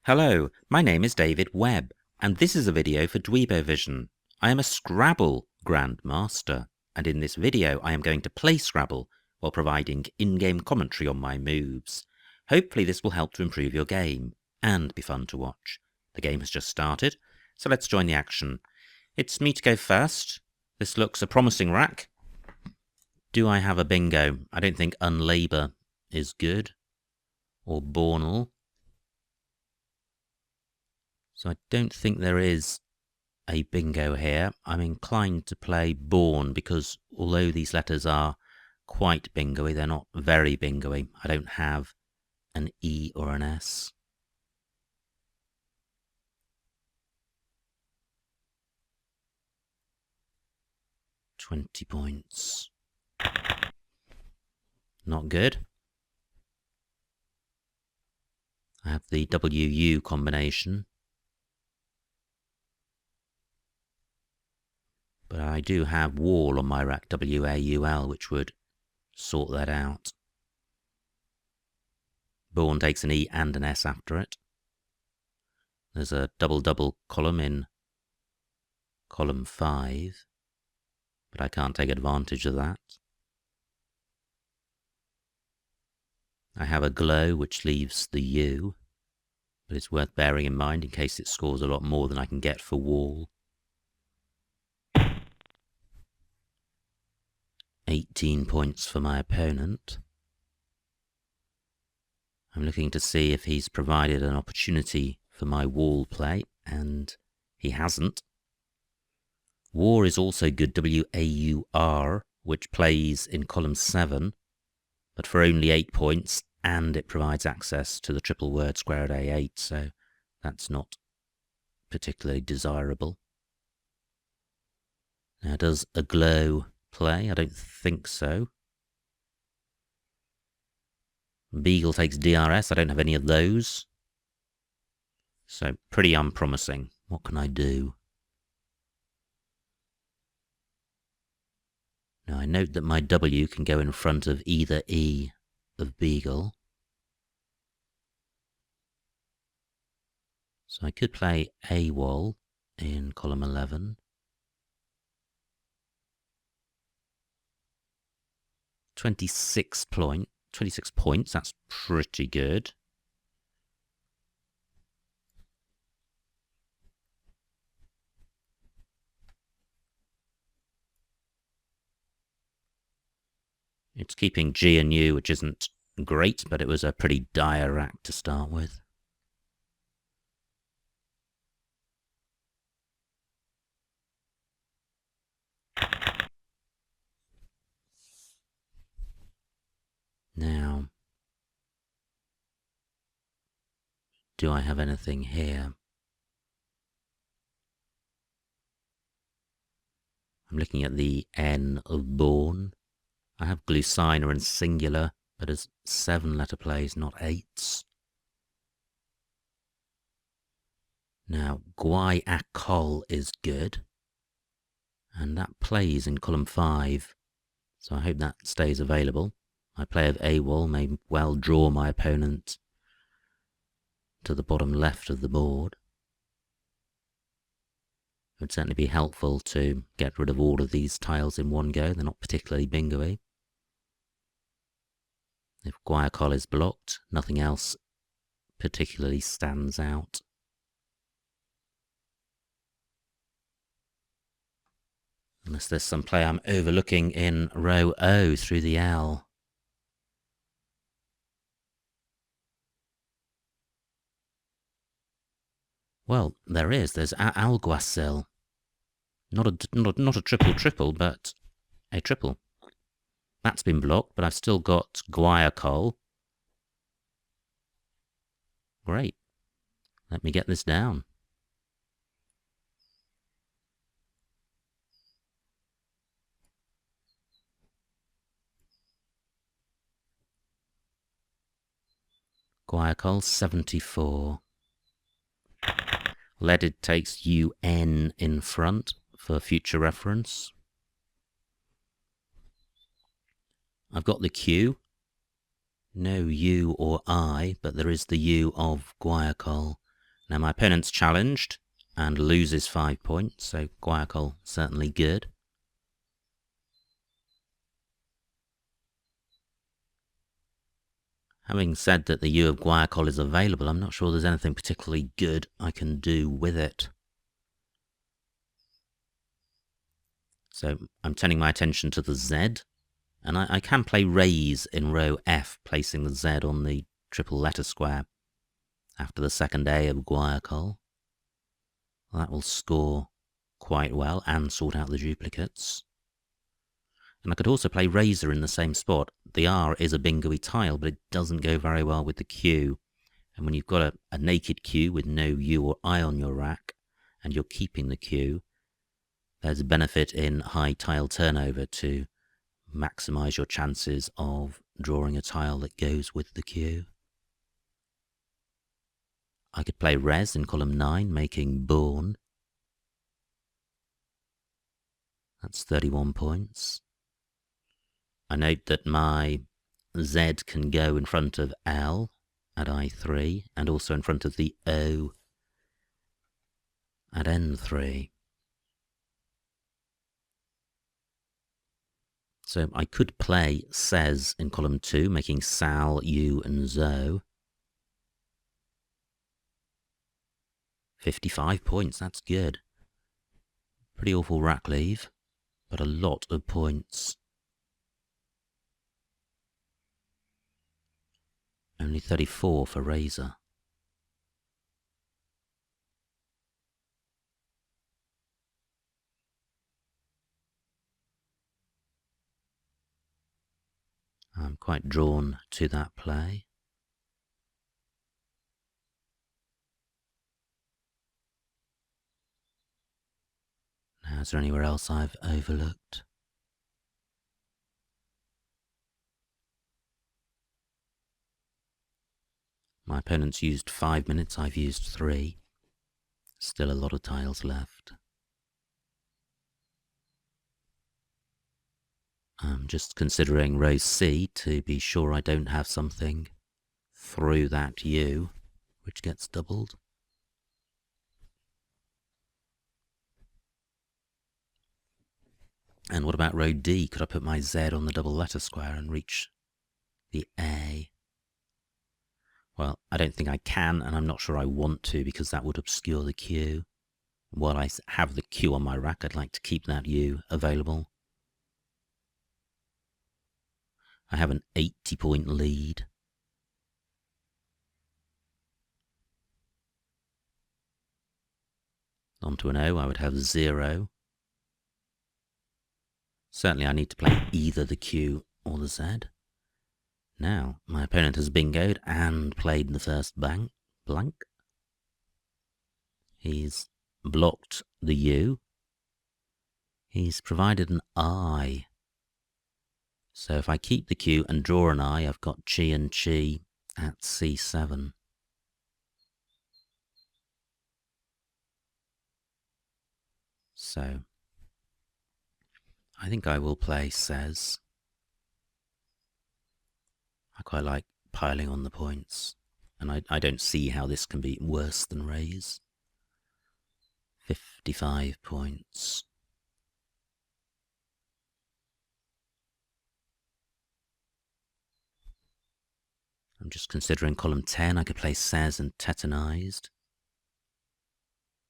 Hello, my name is David Webb, and this is a video for Dweebovision. I am a Scrabble grandmaster, and in this video I am going to play Scrabble while providing in-game commentary on my moves. Hopefully this will help to improve your game, and be fun to watch. The game has just started, so let's join the action. It's me to go first. This looks a promising rack. Do I have a bingo? I don't think unlabour is good, or bornal. So I don't think there is a bingo here. I'm inclined to play born because although these letters are quite bingo-y, they're not very bingo-y. I don't have an E or an S. £20 points. Not good. I have the WU combination. But I do have wall on my rack, WAUL, which would sort that out. Born takes an E and an S after it. There's a double-double column in column 5, but I can't take advantage of that. I have a glow, which leaves the U, but it's worth bearing in mind in case it scores a lot more than I can get for wall. 18 points for my opponent. I'm looking to see if he's provided an opportunity for my wall play, and he hasn't. War is also good, WAUR, which plays in column 7, but for only 8 points, and it provides access to the triple word square at A8, so that's not particularly desirable. Now, does a glow play? I don't think so. Beagle takes DRS. I don't have any of those. So pretty unpromising. What can I do? Now I note that my W can go in front of either E of Beagle. So I could play AWOL in column 11. £26 points, that's pretty good. It's keeping G and U, which isn't great, but it was a pretty dire rack to start with. Now, do I have anything here? I'm looking at the N of born. I have glucina and singular, but as 7-letter plays, not 8s. Now, guayacol is good, and that plays in column 5, so I hope that stays available. My play of AWOL may well draw my opponent to the bottom left of the board. It would certainly be helpful to get rid of all of these tiles in one go. They're not particularly bingo-y. If guayacol is blocked, nothing else particularly stands out. Unless there's some play I'm overlooking in row O through the L. Well, there is. There's alguacil. Not a triple, but a triple. That's been blocked, but I've still got guayacol. Great. Let me get this down. Guayacol 74. Leaded takes UN in front for future reference. I've got the Q. No U or I, but there is the U of guayacol. Now my opponent's challenged and loses 5 points, so Guayacol certainly good. Having said that the U of Guayacol is available, I'm not sure there's anything particularly good I can do with it. So I'm turning my attention to the Z, and I can play raise in row F, placing the Z on the triple letter square after the second A of Guayacol. That will score quite well and sort out the duplicates. And I could also play razor in the same spot. The R is a bingo-y tile, but it doesn't go very well with the Q. And when you've got a naked Q with no U or I on your rack, and you're keeping the Q, there's a benefit in high tile turnover to maximise your chances of drawing a tile that goes with the Q. I could play res in column 9, making born. That's 31 points. I note that my Z can go in front of L at I3 and also in front of the O at N3. So I could play Says in column 2, making Sal, U and Zo. 55 points, that's good. Pretty awful rack leave, but a lot of points. Only 34 for razor. I'm quite drawn to that play. Now, is there anywhere else I've overlooked? My opponent's used 5 minutes, I've used 3. Still a lot of tiles left. I'm just considering row C to be sure I don't have something through that U, which gets doubled. And what about row D? Could I put my Z on the double letter square and reach the A? Well, I don't think I can, and I'm not sure I want to, because that would obscure the Q. While I have the Q on my rack, I'd like to keep that U available. I have an 80-point lead. Onto an O, I would have 0. Certainly I need to play either the Q or the Z. Now, my opponent has bingoed and played the first blank. He's blocked the U. He's provided an I. So if I keep the Q and draw an I, I've got Chi and Chi at C7. So I think I will play Says. I quite like piling on the points, and I don't see how this can be worse than raise. 55 points. I'm just considering column 10. I could play Says and Tetanized.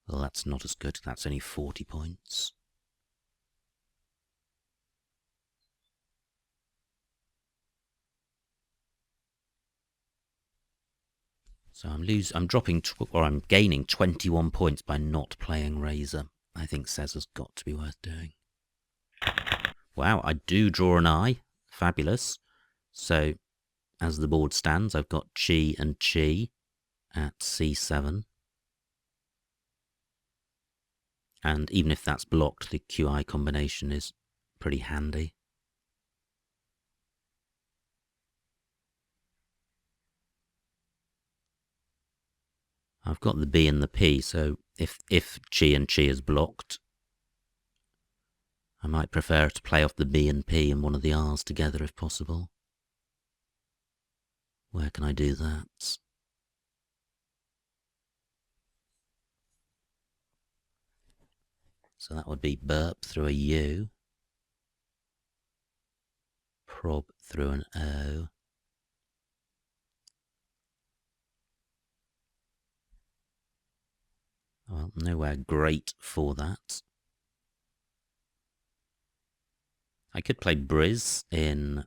Well, that's not as good. That's only 40 points. So I'm gaining 21 points by not playing razor. I think Says has got to be worth doing. Wow, I do draw an I. Fabulous. So as the board stands, I've got Chi and Chi at C7. And even if that's blocked, the QI combination is pretty handy. I've got the B and the P, so if Chi and Chi is blocked, I might prefer to play off the B and P and one of the R's together if possible. Where can I do that? So that would be burp through a U, prob through an O, well, nowhere great for that. I could play Briz in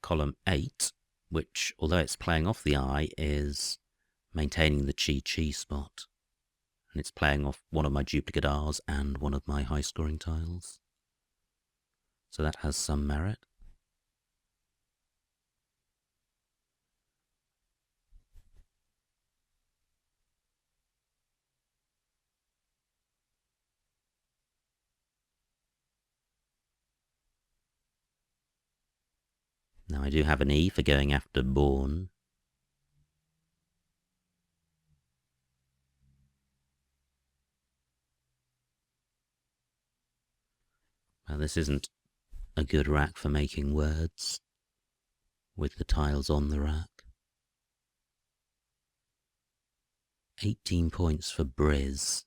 column 8, which, although it's playing off the I, is maintaining the chi spot. And it's playing off one of my duplicate R's and one of my high-scoring tiles. So that has some merit. Now I do have an E for going after Born. Well, this isn't a good rack for making words with the tiles on the rack. 18 points for Briz.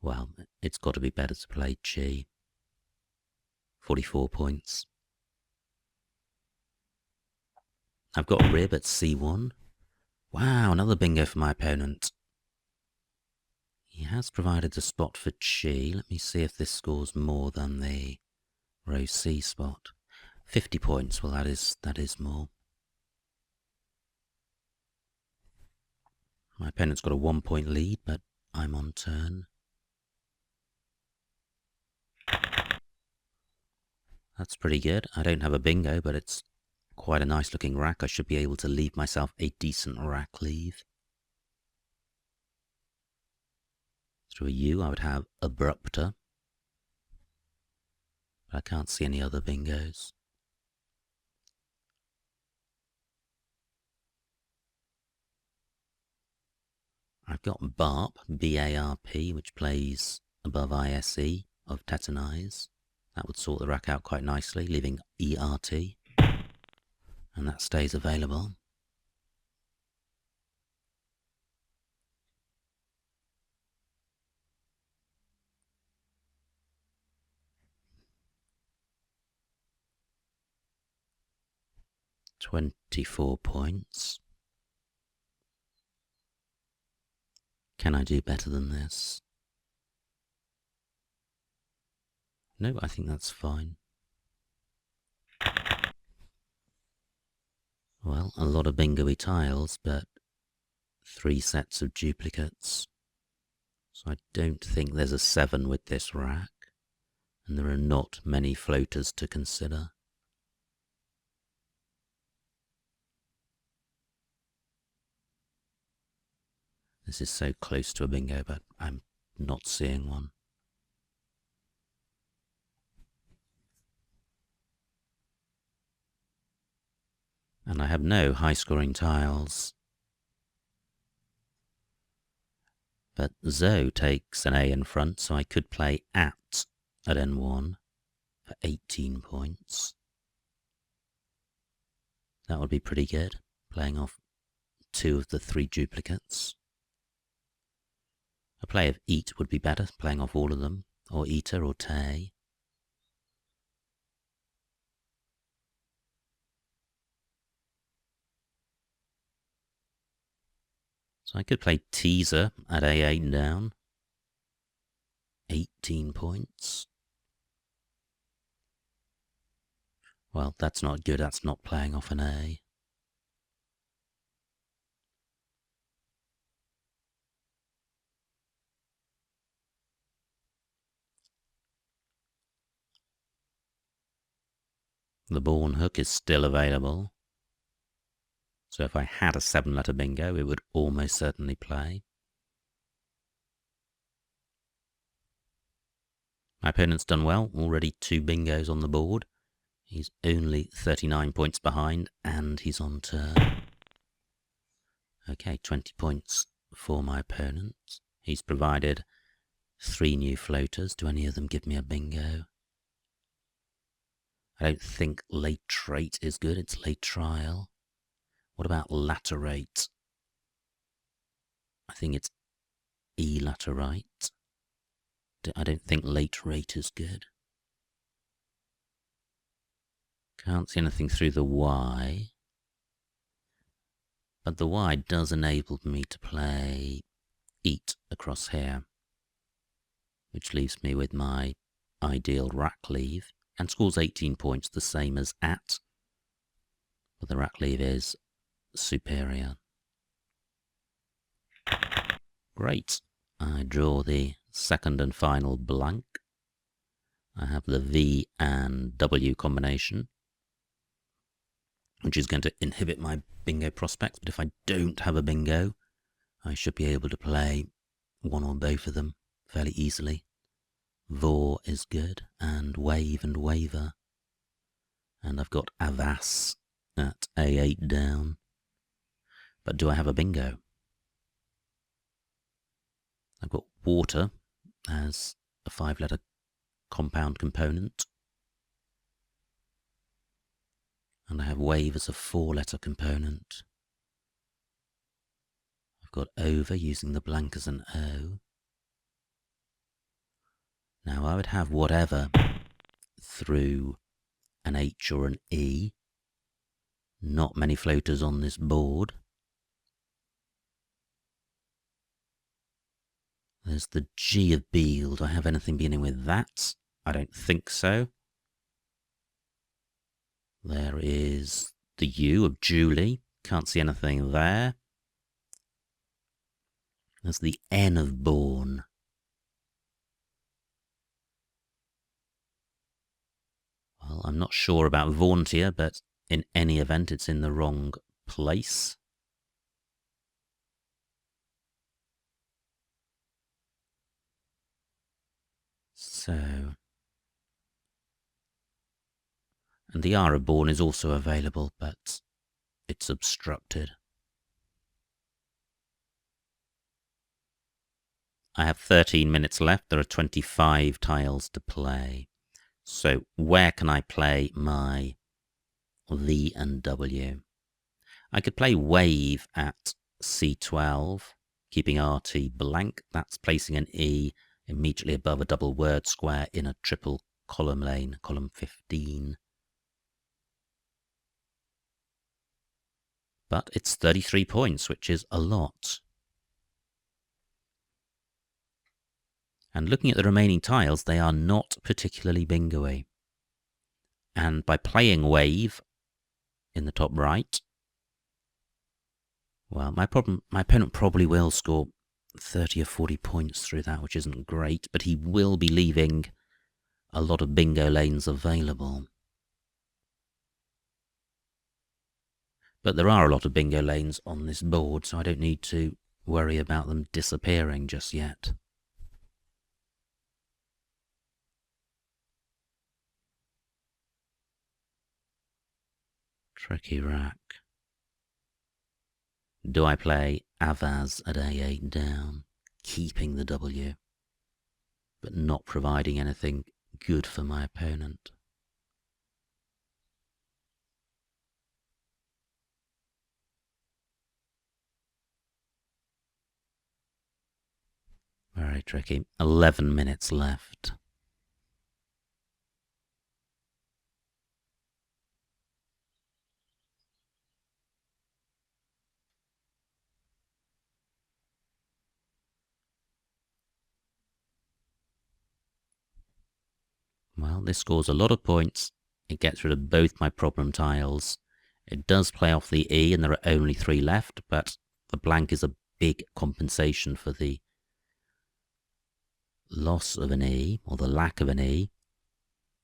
Well, it's got to be better to play Chi. 44 points. I've got Rib at C1. Wow, another bingo for my opponent. He has provided a spot for Chi. Let me see if this scores more than the row C spot. 50 points. Well, that is more. My opponent's got a 1-point lead, but I'm on turn. That's pretty good. I don't have a bingo, but it's quite a nice looking rack. I should be able to leave myself a decent rack leave. Through a U, I would have Abrupter. But I can't see any other bingos. I've got Barp, B-A-R-P, which plays above ISE of Tetanize. That would sort the rack out quite nicely, leaving E-R-T. And that stays available. £24 points. Can I do better than this? No, I think that's fine. Well, a lot of bingo-y tiles, but 3 sets of duplicates. So I don't think there's a 7 with this rack, and there are not many floaters to consider. This is so close to a bingo, but I'm not seeing one. And I have no high-scoring tiles. But Zoe takes an A in front, so I could play at N1 for 18 points. That would be pretty good, playing off 2 of the 3 duplicates. A play of Eat would be better, playing off all of them, or Eater or Tay. So I could play Teaser at A8 down. 18 points. Well, that's not good, that's not playing off an A. The Born hook is still available. So if I had a 7-letter bingo, it would almost certainly play. My opponent's done well, already 2 bingos on the board. He's only 39 points behind, and he's on turn. Okay, 20 points for my opponent. He's provided 3 new floaters. Do any of them give me a bingo? I don't think late trait is good, it's late trial. What about laterate? I think it's E laterite. I don't think late rate is good. Can't see anything through the Y. But the Y does enable me to play eat across here, which leaves me with my ideal rack leave, and scores 18 points, the same as at, but the rack leave is superior. Great. I draw the second and final blank. I have the V and W combination, which is going to inhibit my bingo prospects, but if I don't have a bingo, I should be able to play one or both of them fairly easily. Vor is good, and wave and waver. And I've got Avas at A8 down. But do I have a bingo? I've got water as a 5-letter compound component. And I have wave as a 4-letter component. I've got over using the blank as an O. Now I would have whatever through an H or an E. Not many floaters on this board. There's the G of Beal. Do I have anything beginning with that? I don't think so. There is the U of Julie. Can't see anything there. There's the N of Born. Well, I'm not sure about Vauntier, but in any event, it's in the wrong place. So, and the R of Born is also available, but it's obstructed. I have 13 minutes left. There are 25 tiles to play. So where can I play my V and W? I could play wave at C12, keeping RT blank. That's placing an E immediately above a double word square in a triple column lane, column 15. But it's 33 points, which is a lot. And looking at the remaining tiles, they are not particularly bingo-y. And by playing wave in the top right, well, my opponent probably will score 30 or 40 points through that, which isn't great, but he will be leaving a lot of bingo lanes available. But there are a lot of bingo lanes on this board, so I don't need to worry about them disappearing just yet. Tricky rack. Do I play Avaz at A8 down, keeping the W, but not providing anything good for my opponent? Very tricky. 11 minutes left. Well, this scores a lot of points. It gets rid of both my problem tiles. It does play off the E, and there are only 3 left, but the blank is a big compensation for the loss of an E, or the lack of an E.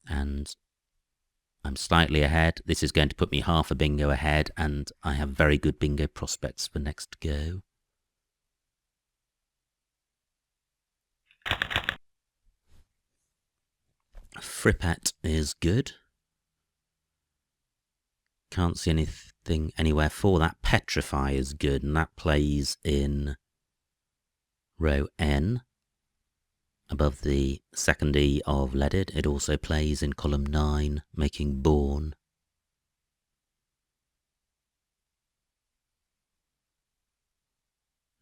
And I'm slightly ahead. This is going to put me half a bingo ahead, and I have very good bingo prospects for next go. Frippet is good. Can't see anything anywhere for that. Petrify is good, and that plays in row N above the second E of leaded. It also plays in column 9, making Born.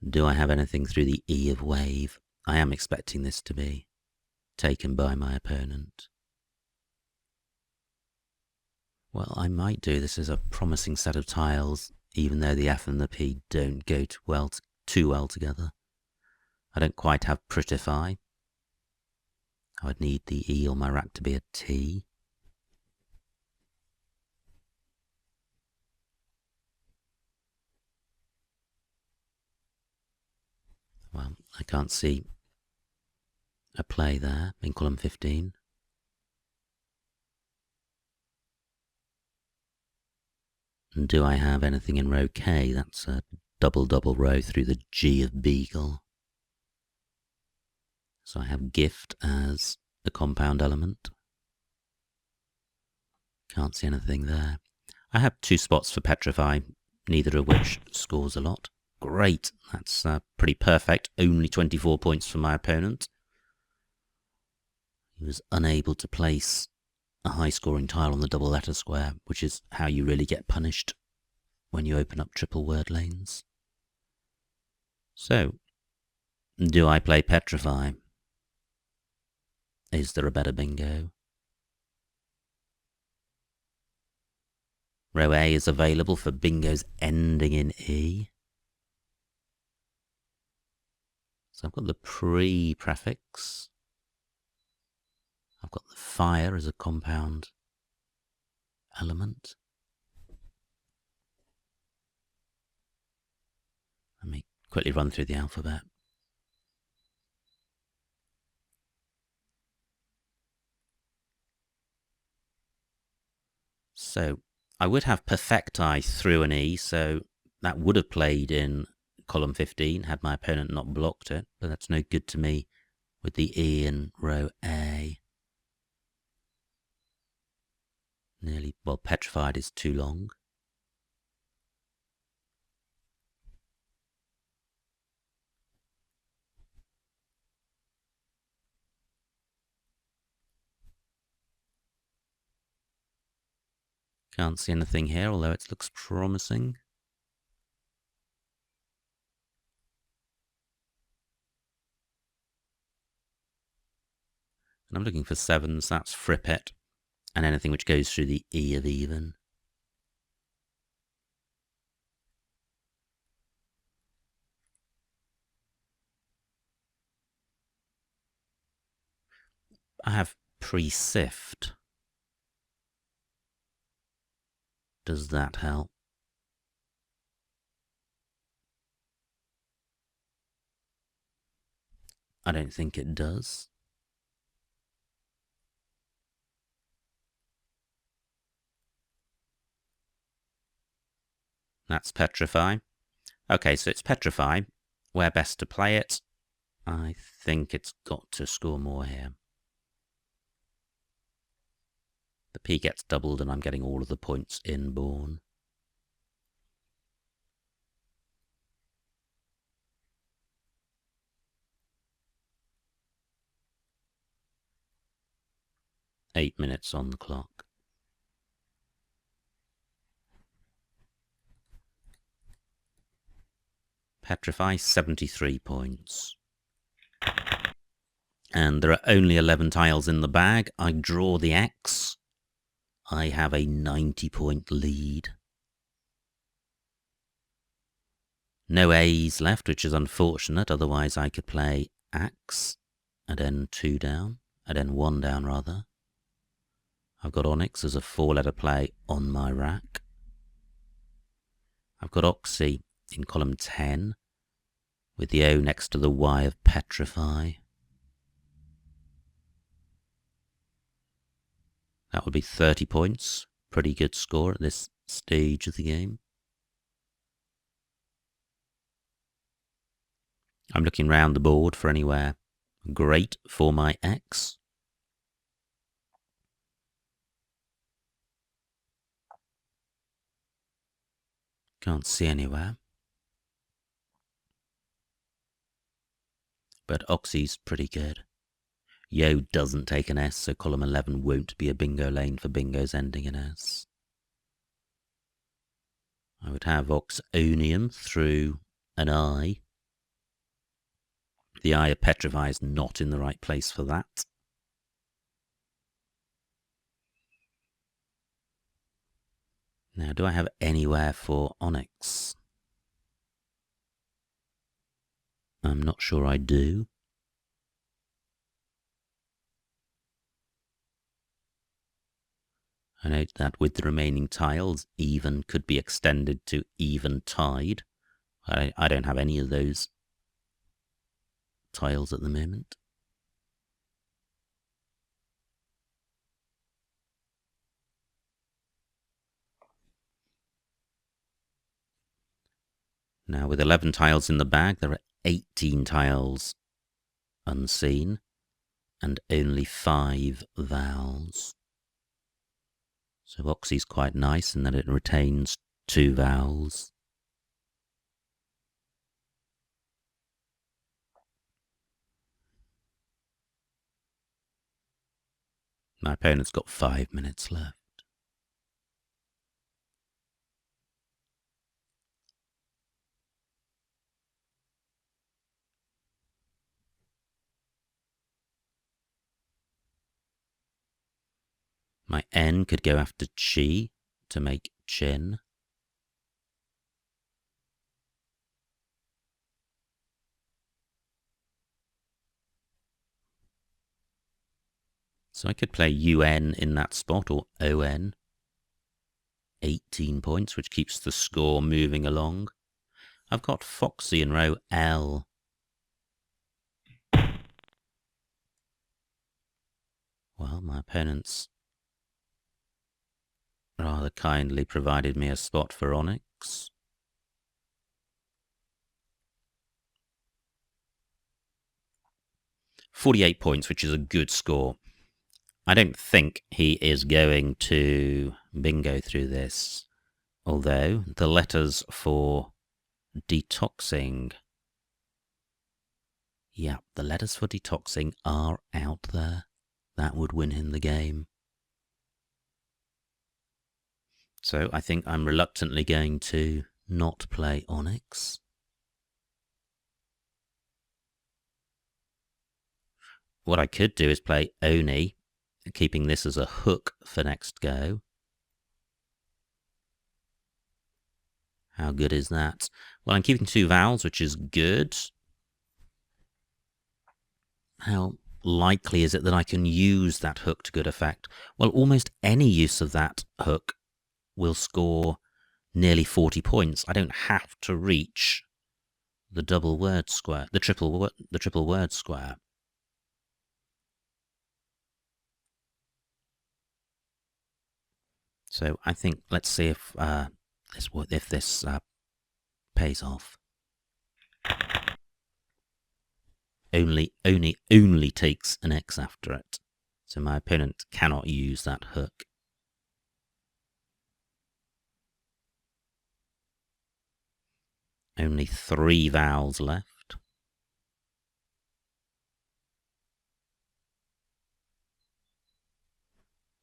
Do I have anything through the E of Wave? I am expecting this to be taken by my opponent. Well, I might do this as a promising set of tiles, even though the F and the P don't go too well together. I don't quite have prettify. I would need the E on my rack to be a T. Well, I can't see a play there in column 15. And do I have anything in row K? That's a double row through the G of beagle. So I have gift as the compound element. Can't see anything there. I have 2 spots for petrify, neither of which scores a lot. Great, that's pretty perfect. Only 24 points for my opponent. He was unable to place a high-scoring tile on the double letter square, which is how you really get punished when you open up triple word lanes. So, do I play petrify? Is there a better bingo? Row A is available for bingos ending in E. So I've got the pre-prefix. I've got the fire as a compound element. Let me quickly run through the alphabet. So I would have perfecti through an E, so that would have played in column 15 had my opponent not blocked it, but that's no good to me with the E in row A. Well, petrified is too long. Can't see anything here, although it looks promising. And I'm looking for 7s, that's frippet, and anything which goes through the E of even. I have pre-sift. Does that help? I don't think it does. That's petrify. Okay, so it's petrify. Where best to play it? I think it's got to score more here. The P gets doubled and I'm getting all of the points inborn. Eight minutes on the clock. Petrify, 73 points. And there are only 11 tiles in the bag. I draw the X. I have a 90-point lead. No A's left, which is unfortunate. Otherwise, I could play Axe and then 2 down, and then 1 down, rather. I've got Onyx as a 4-letter play on my rack. I've got Oxy in column 10, with the O next to the Y of Petrify. That would be 30 points. Pretty good score at this stage of the game. I'm looking round the board for anywhere great for my X. Can't see anywhere. But Oxy's pretty good. Yo doesn't take an S, so column 11 won't be a bingo lane for bingos ending in S. I would have Oxonium through an I. The I of Petrify is not in the right place for that. Now, do I have anywhere for onyx? I'm not sure I do. I note that with the remaining tiles, even could be extended to even tide. I don't have any of those tiles at the moment. Now, with 11 tiles in the bag, there are 18 tiles unseen and only 5 vowels. So Oxy's quite nice in that it retains 2 vowels. My opponent's got 5 minutes left. My N could go after chi to make chin. So I could play UN in that spot, or ON. 18 points, which keeps the score moving along. I've got Foxy in row L. Well, my opponent's rather kindly provided me a spot for onyx. .48 points, which is a good score. I don't think he is going to bingo through this, although the letters for detoxing, yeah, the letters for detoxing are out there. That would win him the game. So I think I'm reluctantly going to not play onyx. What I could do is play Oni, keeping this as a hook for next go. How good is that? Well, I'm keeping 2 vowels, which is good. How likely is it that I can use that hook to good effect? Well, almost any use of that hook will score nearly 40 points. I don't have to reach the double word square, the triple word square. So I think, let's see if this pays off. Only takes an X after it. So my opponent cannot use that hook. Only 3 vowels left.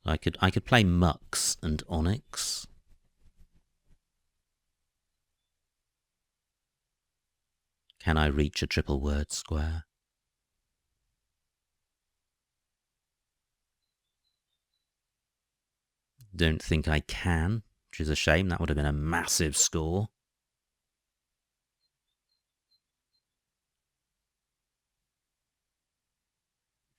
I could play Mux and Onyx. Can I reach a triple word square? Don't think I can, which is a shame. That would have been a massive score.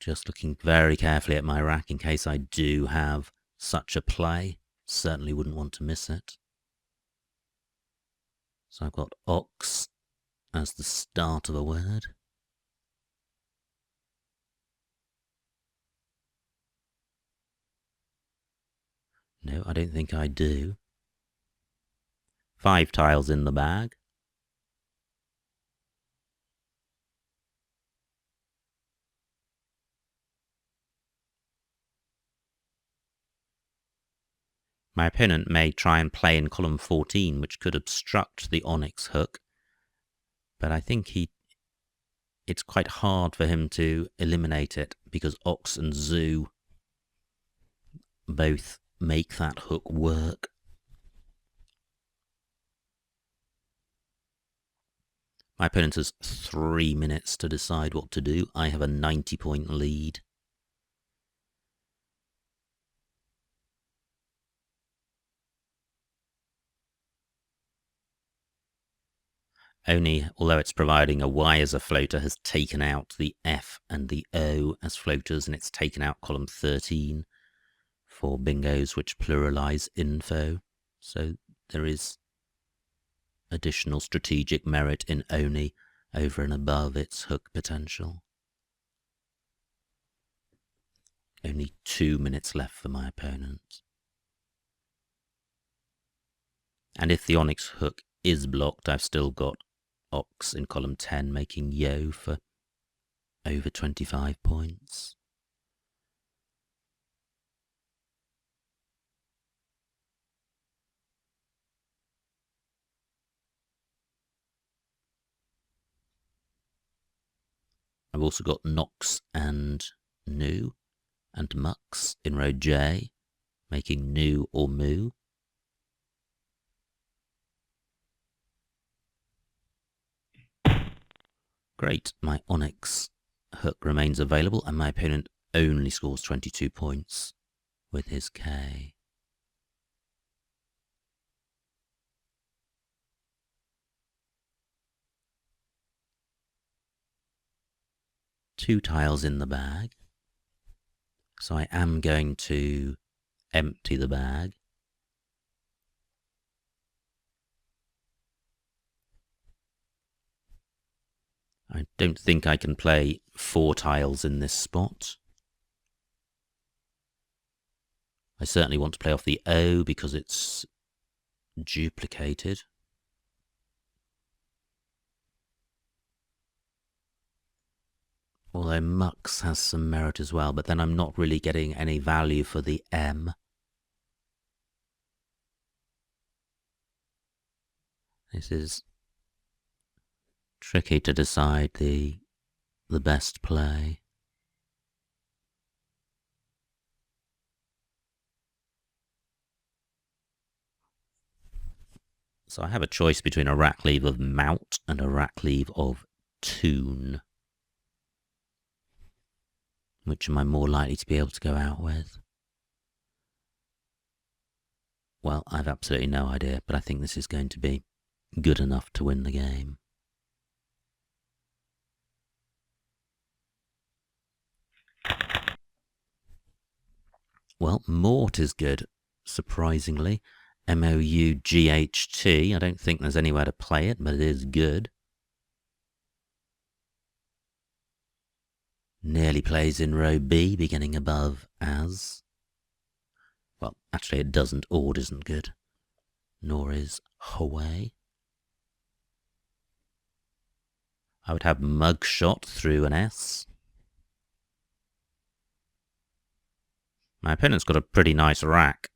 Just looking very carefully at my rack in case I do have such a play. Certainly wouldn't want to miss it. So I've got ox as the start of a word. No, I don't think I do. 5 tiles in the bag. My opponent may try and play in column 14, which could obstruct the onyx hook, but I think it's quite hard for him to eliminate it because ox and zoo both make that hook work. My opponent has 3 minutes to decide what to do. I have a 90-point lead. Only, although it's providing a Y as a floater, has taken out the F and the O as floaters, and it's taken out column 13 for bingos which pluralize info. So there is additional strategic merit in Oni over and above its hook potential. Only 2 minutes left for my opponent. And if the onyx hook is blocked, I've still got ox in column 10 making yo for over 25 points. I've also got nox and nu and mux in row J, making nu or mu. Great, my onyx hook remains available and my opponent only scores 22 points with his K. Two tiles in the bag, so I am going to empty the bag. I don't think I can play 4 tiles in this spot. I certainly want to play off the O because it's duplicated. Although mux has some merit as well, but then I'm not really getting any value for the M. This is tricky to decide the best play. So I have a choice between a rack leave of mount and a rack leave of tune. Which am I more likely to be able to go out with? Well, I've absolutely no idea, but I think this is going to be good enough to win the game. Well, Mort is good, surprisingly. M-O-U-G-H-T. I don't think there's anywhere to play it, but it is good. Nearly plays in row B, beginning above as. Well, actually it doesn't. Ord isn't good. Nor is Hawaii. I would have mugshot through an S. My opponent's got a pretty nice rack.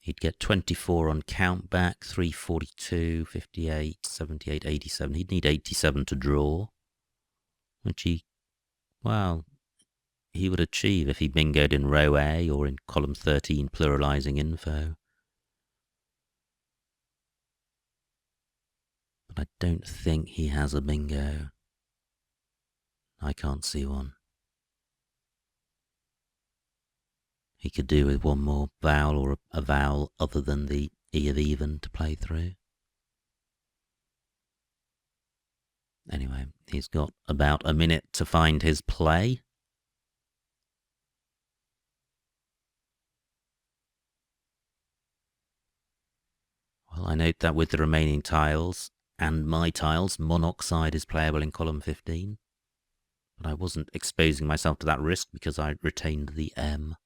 He'd get 24 on countback, 342, 58, 78, 87. He'd need 87 to draw, which he would achieve if he bingoed in row A or in column 13 pluralizing info. But I don't think he has a bingo. I can't see one. He could do with one more vowel or a vowel other than the E of even to play through. Anyway, he's got about a minute to find his play. Well, I note that with the remaining tiles and my tiles, monoxide is playable in column 15. But I wasn't exposing myself to that risk because I retained the M.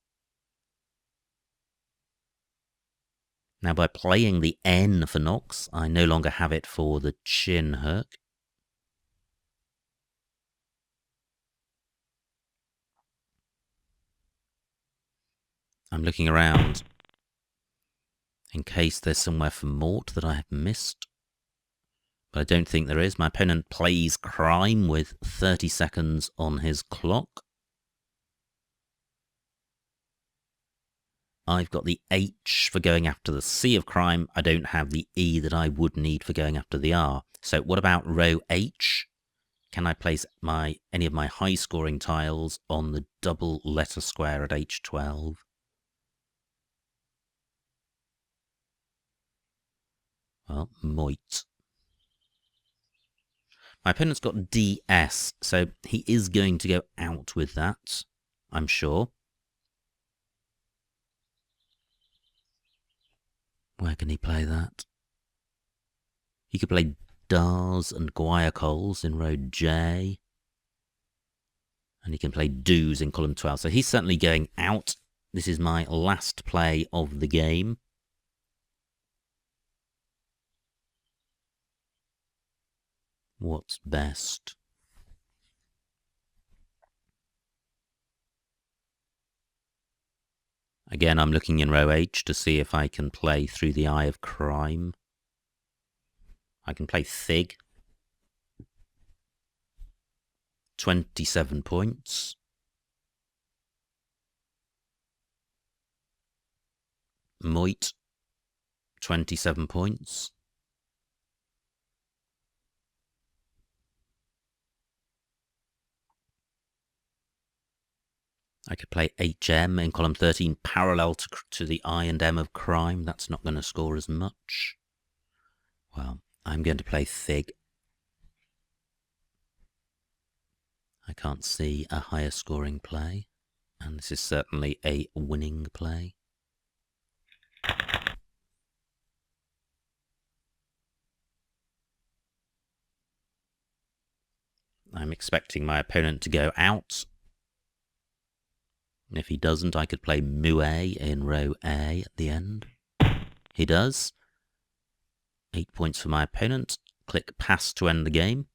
Now, by playing the N for Nox, I no longer have it for the chin hook. I'm looking around in case there's somewhere for Mort that I have missed. But I don't think there is. My opponent plays crime with 30 seconds on his clock. I've got the H for going after the C of crime. I don't have the E that I would need for going after the R. So what about row H? Can I place any of my high-scoring tiles on the double letter square at H12? Well, moit. My opponent's got DS, so he is going to go out with that, I'm sure. Where can he play that? He could play Dars and Guayacols in row J. And he can play Doos in column 12. So he's certainly going out. This is my last play of the game. What's best? Again, I'm looking in row H to see if I can play through the eye of crime. I can play Thig. 27 points. Moit. 27 points. I could play HM in column 13, parallel to the I and M of crime. That's not going to score as much. Well, I'm going to play Thig. I can't see a higher scoring play, and this is certainly a winning play. I'm expecting my opponent to go out. If he doesn't, I could play Muet in row A at the end. He does. 8 points for my opponent. Click pass to end the game.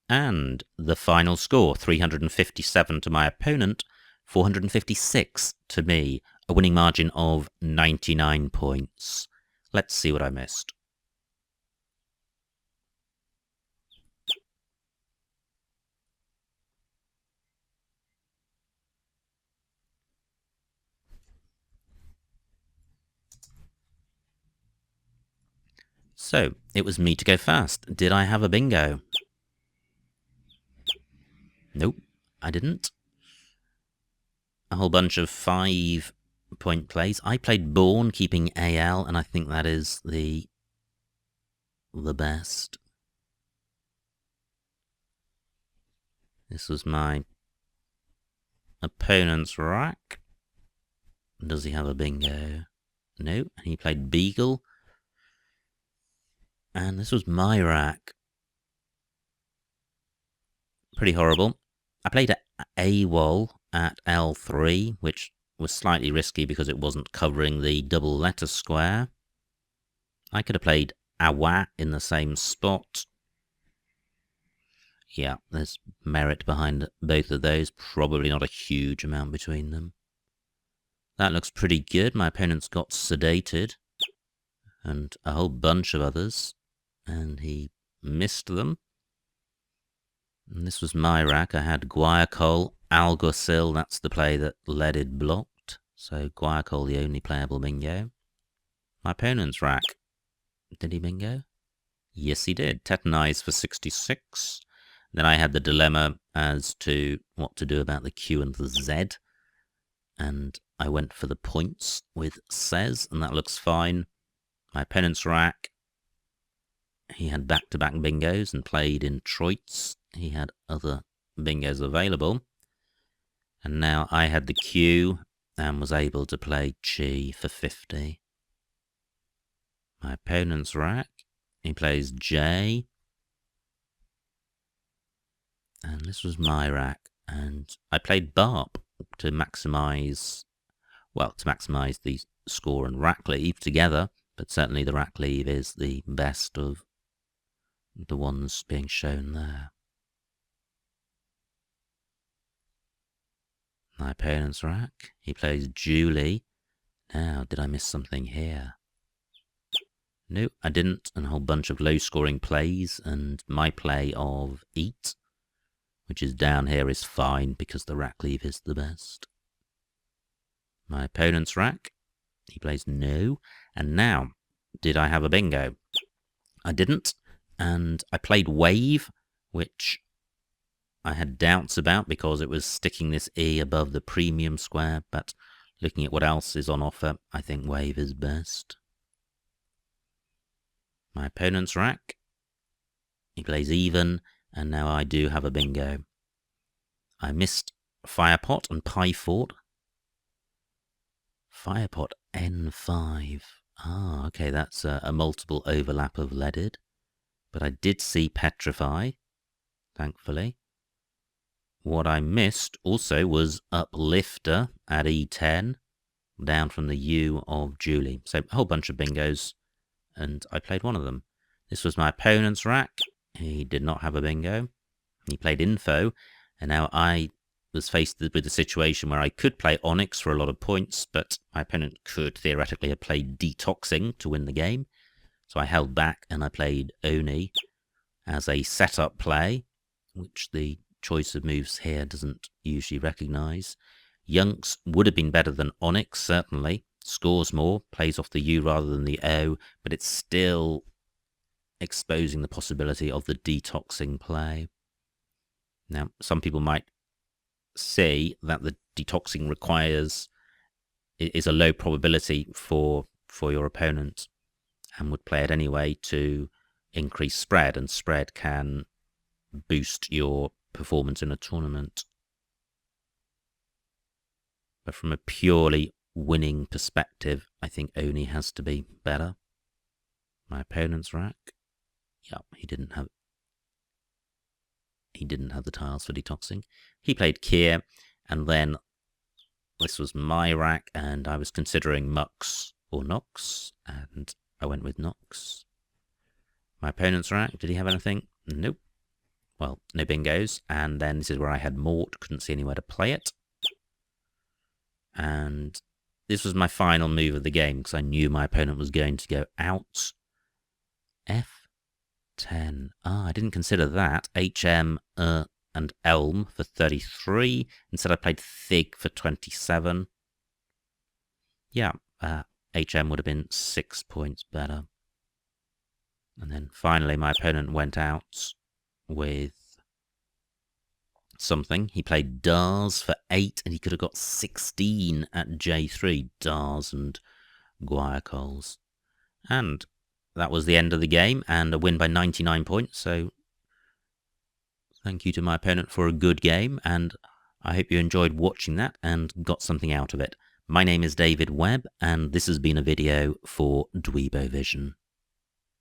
And the final score, 357 to my opponent, 456 to me. A winning margin of 99 points. Let's see what I missed. So, it was me to go first. Did I have a bingo? Nope, I didn't. A whole bunch of 5-point plays. I played Born, keeping AL, and I think that is the best. This was my opponent's rack. Does he have a bingo? No, he played Beagle. And this was my rack. Pretty horrible. I played AWOL at L3, which was slightly risky because it wasn't covering the double letter square. I could have played AWA in the same spot. Yeah, there's merit behind both of those. Probably not a huge amount between them. That looks pretty good. My opponent's got sedated. And a whole bunch of others. And he missed them. And this was my rack. I had Guayacol, Alguacil. That's the play that leaded blocked. So Guayacol, the only playable bingo. My opponent's rack. Did he bingo? Yes, he did. Tetanized for 66. Then I had the dilemma as to what to do about the Q and the Z. And I went for the points with Says, and that looks fine. My opponent's rack. He had back-to-back bingos and played in Troits. He had other bingos available. And now I had the Q and was able to play Chi for 50. My opponent's rack. He plays J. And this was my rack. And I played Barp to maximise, well, to maximise the score and rack leave together. But certainly the rack leave is the best of the ones being shown there. My opponent's rack. He plays Julie. Now, did I miss something here? No, I didn't. And a whole bunch of low-scoring plays. And my play of Eat, which is down here, is fine because the rack leave is the best. My opponent's rack. He plays No. And now, did I have a bingo? I didn't. And I played Wave, which I had doubts about because it was sticking this E above the premium square, but Looking at what else is on offer, I think Wave is best. My opponent's rack. He plays even, and now I do have a bingo. I missed Firepot and Pie Fort. Firepot N5. Ah, okay, that's a multiple overlap of leaded. But I did see Petrify, thankfully. What I missed also was Uplifter at E10, down from the U of Julie. So a whole bunch of bingos, and I played one of them. This was my opponent's rack. He did not have a bingo. He played Info, and now I was faced with a situation where I could play Onyx for a lot of points, but my opponent could theoretically have played Detoxing to win the game. So I held back and I played Oni as a setup play, which the choice of moves here doesn't usually recognise. Yunks would have been better than Onyx, certainly. Scores more, plays off the U rather than the O, but it's still exposing the possibility of the detoxing play. Now, some people might say that the detoxing is a low probability for your opponent and would play it anyway to increase spread, and spread can boost your performance in a tournament. But from a purely winning perspective, I think Oni has to be better. My opponent's rack. Yeah, he didn't have the tiles for detoxing. He played Kier, and then this was my rack, and I was considering Mux or Nox, and I went with Nox. My opponent's rack, did he have anything? Nope. Well, no bingos, and then this is where I had Mort, couldn't see anywhere to play it. And this was my final move of the game, because I knew my opponent was going to go out. F10. Ah, I didn't consider that. HM and Elm for 33. Instead I played Thig for 27. Yeah, HM would have been 6 points better. And then finally my opponent went out with something. He played Dars for 8, and he could have got 16 at J3. Dars and Guayacols. And that was the end of the game, and a win by 99 points. So thank you to my opponent for a good game, and I hope you enjoyed watching that and got something out of it. My name is David Webb, and this has been a video for Dweebovision.